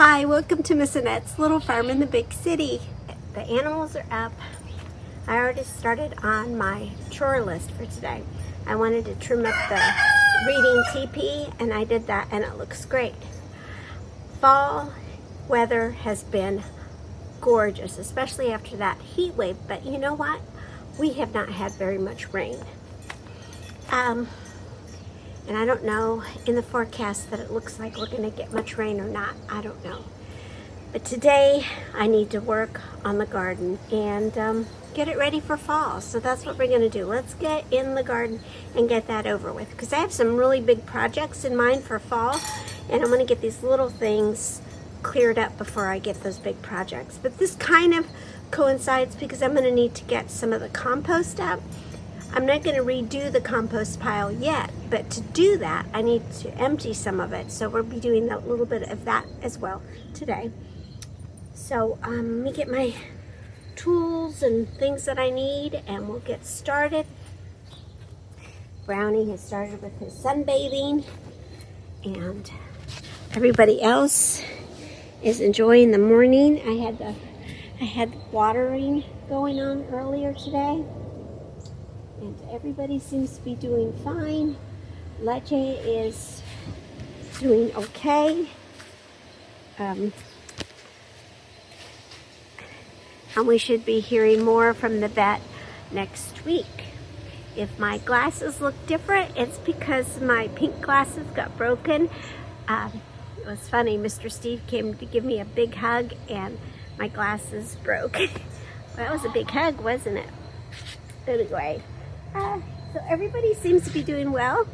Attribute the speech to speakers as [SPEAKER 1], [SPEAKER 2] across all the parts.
[SPEAKER 1] Hi, welcome to Miss Annette's Little Farm in the Big City. The animals are up. I already started on my chore list for today. I wanted to trim up the reading teepee, and I did that, and it looks great. Fall weather has been gorgeous, especially after that heat wave, but you know what? We have not had very much rain. And I don't know in the forecast that it looks like we're going to get much rain or not. I don't know. But today I need to work on the garden and get it ready for fall. So that's what we're going to do. Let's get in the garden and get that over with. Because I have some really big projects in mind for fall. And I'm going to get these little things cleared up before I get those big projects. But this kind of coincides because I'm going to need to get some of the compost up. I'm not going to redo the compost pile yet, but to do that, I need to empty some of it. So we'll be doing a little bit of that as well today. So let me get my tools and things that I need, and we'll get started. Brownie has started with his sunbathing, and everybody else is enjoying the morning. I had watering going on earlier today. And everybody seems to be doing fine. Leche is doing okay. And we should be hearing more from the vet next week. If my glasses look different, it's because my pink glasses got broken. It was funny, Mr. Steve came to give me a big hug and my glasses broke. Well, that was a big hug, wasn't it? Anyway. So everybody seems to be doing well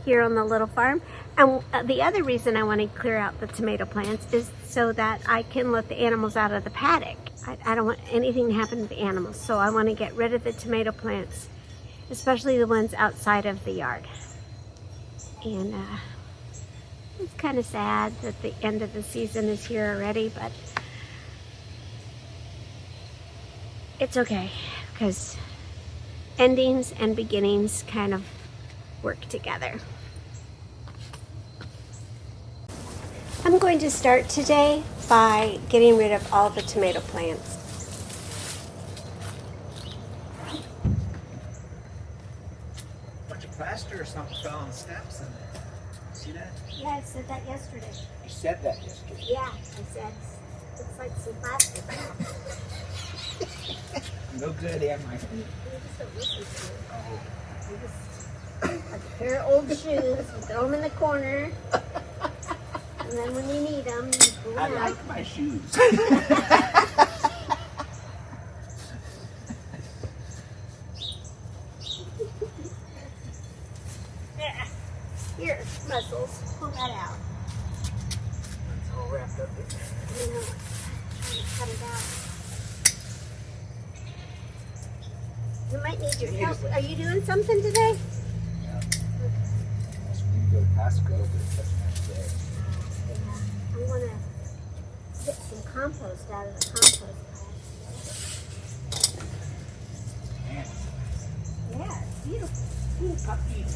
[SPEAKER 1] here on the little farm. And the other reason I want to clear out the tomato plants is so that I can let the animals out of the paddock. I don't want anything to happen to the animals. So I want to get rid of the tomato plants, especially the ones outside of the yard. And it's kind of sad that the end of the season is here already, but it's okay because endings and beginnings kind of work together. I'm going to start today by getting rid of all the tomato plants.
[SPEAKER 2] A bunch of plaster or something fell on the steps and see that?
[SPEAKER 1] Yeah, I said that yesterday.
[SPEAKER 2] You said that yesterday.
[SPEAKER 1] Yeah, I said looks like some plastic.
[SPEAKER 2] No good, am I?
[SPEAKER 1] You just don't listen to it. Oh. You just like a pair of old shoes, you throw them in the corner, and then when you need them, you pull them out.
[SPEAKER 2] I like my shoes.
[SPEAKER 1] Here, muscles, pull that out.
[SPEAKER 2] It's all wrapped up in there.
[SPEAKER 1] You know, trying to cut it out. You might need your help. Are you doing something today?
[SPEAKER 2] Yeah. I was going to go to Costco, but it's such a nice day.
[SPEAKER 1] Yeah. I want to get some compost out of the compost pile.
[SPEAKER 2] Man.
[SPEAKER 1] Yeah, it's beautiful.
[SPEAKER 2] Ooh, puppies.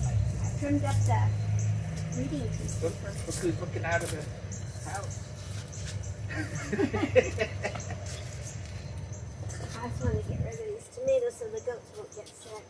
[SPEAKER 1] I trimmed up the reading teeth.
[SPEAKER 2] Look who's looking out of the house.
[SPEAKER 1] I just want to get rid of these tomatoes so the goats won't get sick.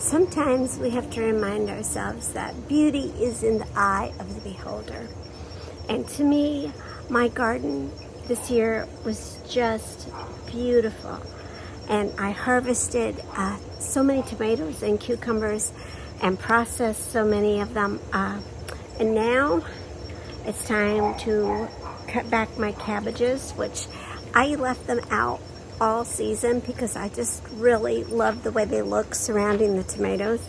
[SPEAKER 1] sometimes we have to remind ourselves that beauty is in the eye of the beholder. And to me, my garden this year was just beautiful. And I harvested so many tomatoes and cucumbers and processed so many of them. And now it's time to cut back my cabbages, which I left them out all season because I just really love the way they look surrounding the tomatoes.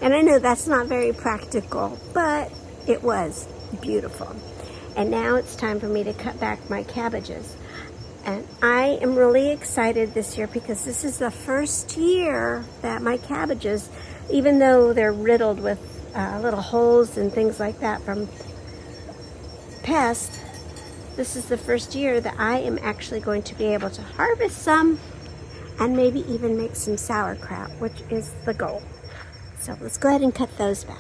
[SPEAKER 1] And I know that's not very practical, but it was beautiful. And now it's time for me to cut back my cabbages. And I am really excited this year because this is the first year that my cabbages, even though they're riddled with little holes and things like that from pests, this is the first year that I am actually going to be able to harvest some and maybe even make some sauerkraut, which is the goal. So let's go ahead and cut those back.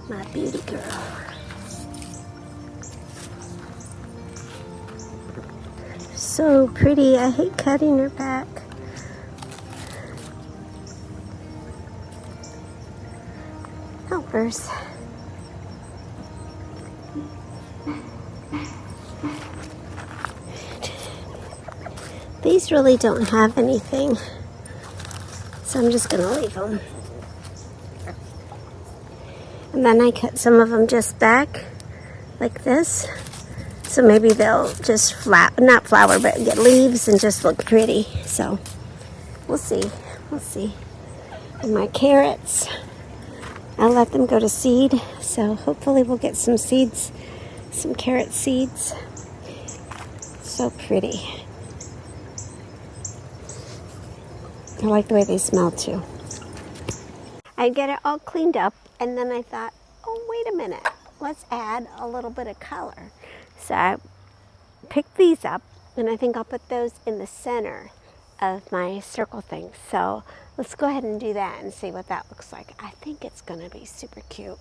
[SPEAKER 1] My beauty girl. So pretty. I hate cutting her back. Helpers. These really don't have anything, so I'm just going to leave them. And then I cut some of them just back like this. So maybe they'll just not flower, but get leaves and just look pretty. So we'll see. We'll see. And my carrots, I'll let them go to seed. So hopefully we'll get some seeds, some carrot seeds. So pretty. I like the way they smell too. I get it all cleaned up, and then I thought, oh, wait a minute. Let's add a little bit of color. So I picked these up, and I think I'll put those in the center of my circle thing. So let's go ahead and do that and see what that looks like. I think it's going to be super cute.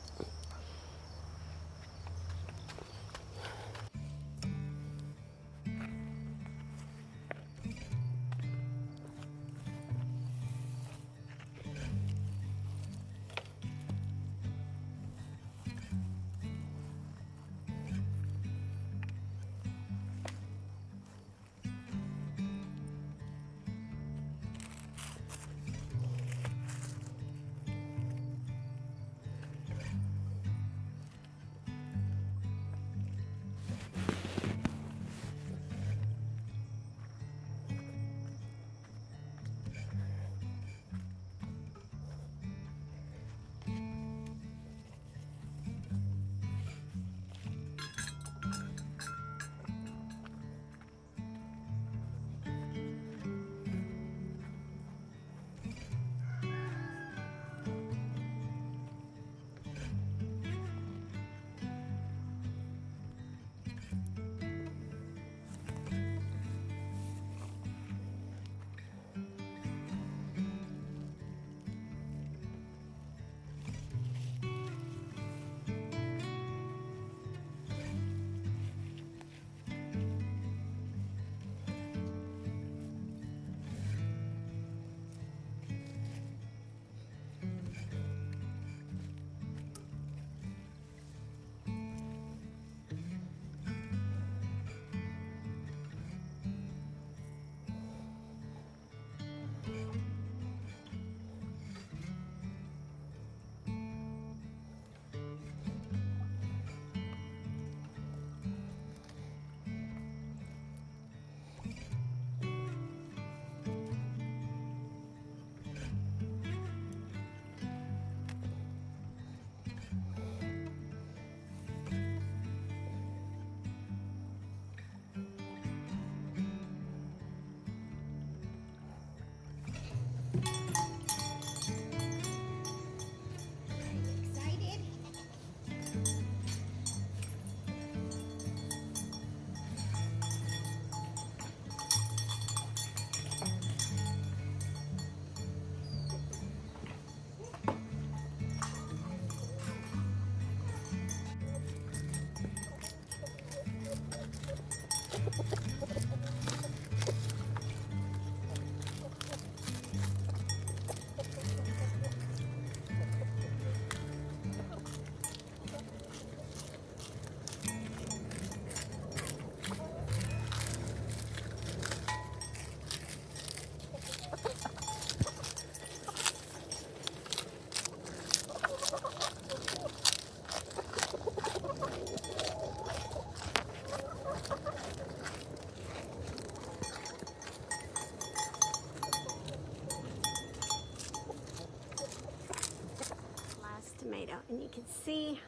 [SPEAKER 1] tomato. And you can see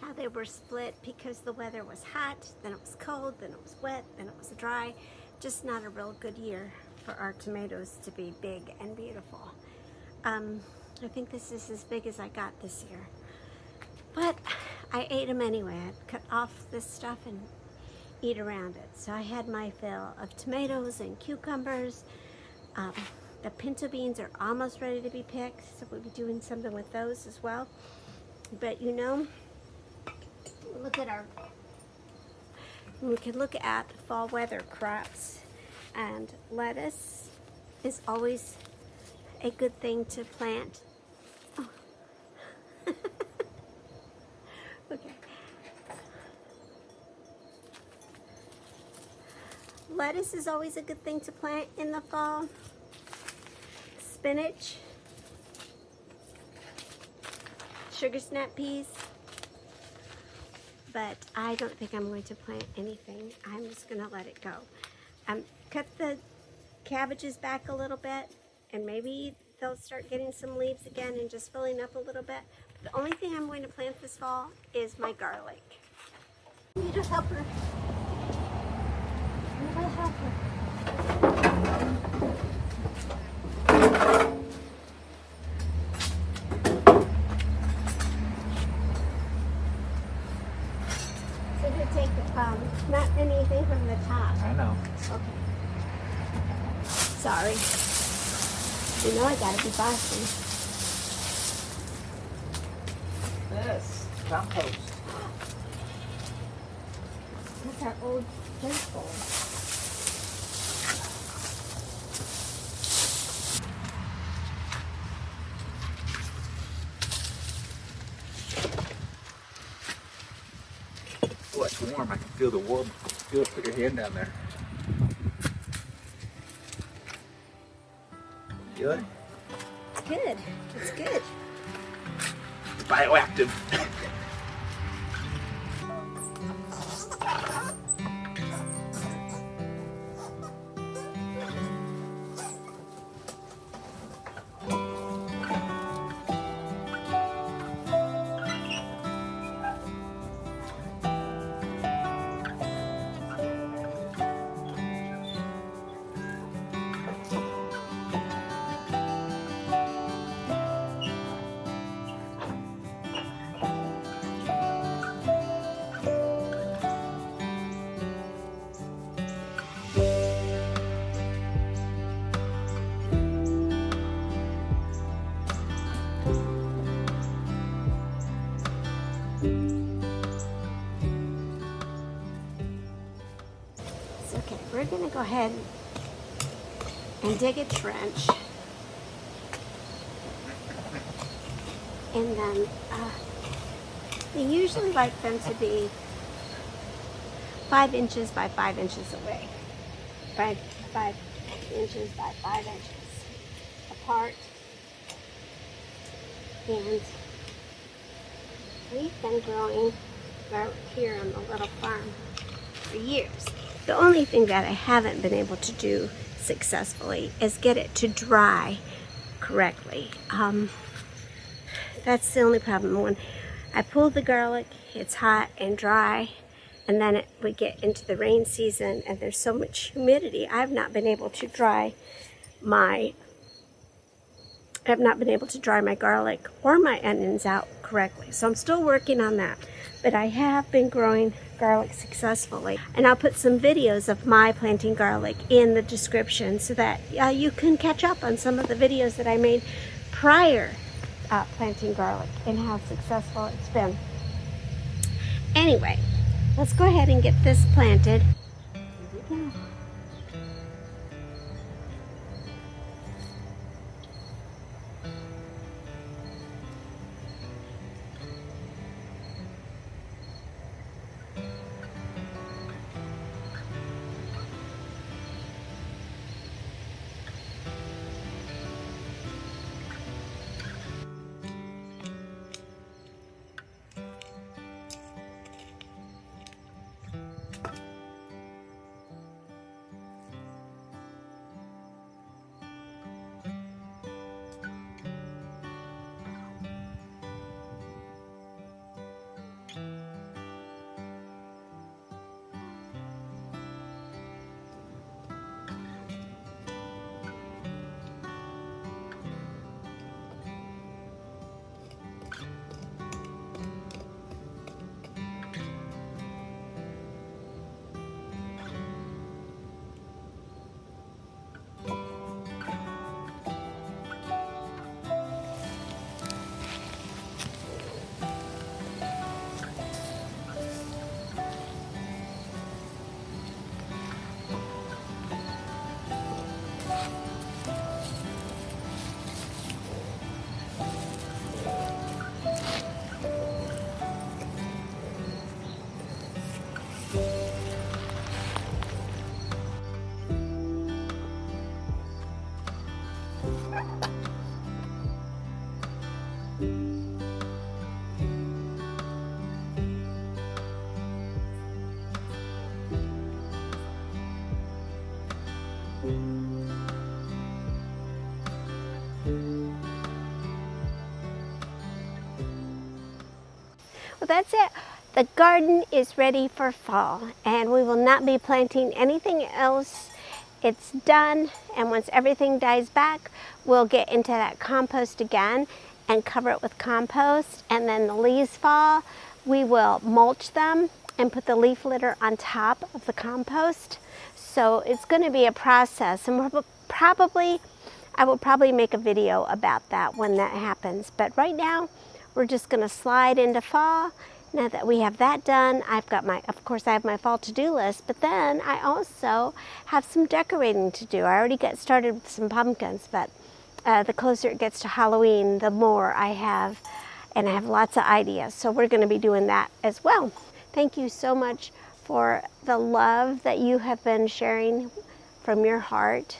[SPEAKER 1] how they were split because the weather was hot, then it was cold, then it was wet, then it was dry. Just not a real good year for our tomatoes to be big and beautiful. I think this is as big as I got this year. But I ate them anyway. I'd cut off this stuff and eat around it. So I had my fill of tomatoes and cucumbers. The pinto beans are almost ready to be picked, so we'll be doing something with those as well. But you know, we can look at fall weather crops, and lettuce is always a good thing to plant. Oh. Okay. Lettuce is always a good thing to plant in the fall. Spinach, sugar snap peas, but I don't think I'm going to plant anything. I'm just going to let it go. Cut the cabbages back a little bit, and maybe they'll start getting some leaves again and just filling up a little bit. But the only thing I'm going to plant this fall is my garlic. I need a helper. I need a helper. So to take not anything from the top.
[SPEAKER 2] I know.
[SPEAKER 1] Okay. Sorry. You know I gotta be bossy.
[SPEAKER 2] This compost.
[SPEAKER 1] That's our old dirt bowl.
[SPEAKER 2] Oh, it's warm. I can feel the warm. Feel it. Put your hand down there. Feel it?
[SPEAKER 1] It's good. It's good.
[SPEAKER 2] Bioactive.
[SPEAKER 1] Okay, we're gonna go ahead and dig a trench. And then they usually like them to be 5 inches by 5 inches away. 5 inches by 5 inches apart. And we've been growing garlic here on the little farm for years. The only thing that I haven't been able to do successfully is get it to dry correctly. That's the only problem. When I pull the garlic, it's hot and dry, and then we get into the rain season and there's so much humidity. I've not been able to dry my garlic or my onions out correctly. So I'm still working on that. But I have been growing garlic successfully. And I'll put some videos of my planting garlic in the description so that you can catch up on some of the videos that I made prior planting garlic and how successful it's been. Anyway, let's go ahead and get this planted. Here we go. that's it. The garden is ready for fall, and we will not be planting anything else. It's done, and once everything dies back, we'll get into that compost again and cover it with compost. And then the leaves fall, we will mulch them and put the leaf litter on top of the compost. So it's going to be a process, and I will probably make a video about that when that happens. But right now, we're just going to slide into fall. Now that we have that done, of course I have my fall to-do list, but then I also have some decorating to do. I already got started with some pumpkins, but the closer it gets to Halloween, the more I have, and I have lots of ideas. So we're going to be doing that as well. Thank you so much for the love that you have been sharing from your heart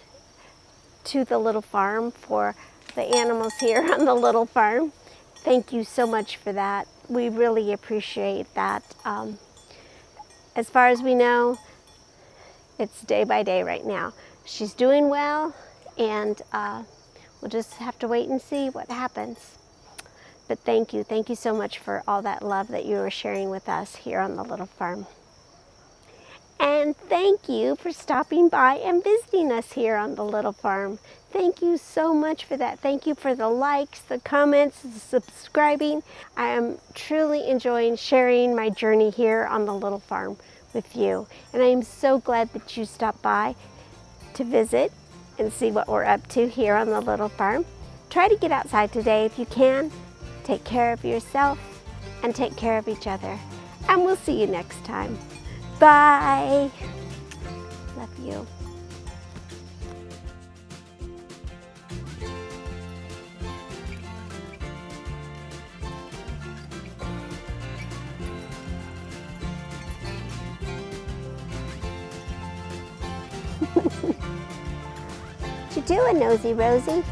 [SPEAKER 1] to the little farm, for the animals here on the little farm. Thank you so much for that. We really appreciate that. As far as we know, it's day by day right now. She's doing well, and we'll just have to wait and see what happens. But thank you so much for all that love that you are sharing with us here on the little farm. And thank you for stopping by and visiting us here on the little farm. Thank you so much for that. Thank you for the likes, the comments, the subscribing. I am truly enjoying sharing my journey here on the little farm with you. And I am so glad that you stopped by to visit and see what we're up to here on the little farm. Try to get outside today if you can. Take care of yourself and take care of each other. And we'll see you next time. Bye. Love you. What you doing, Nosy Rosie?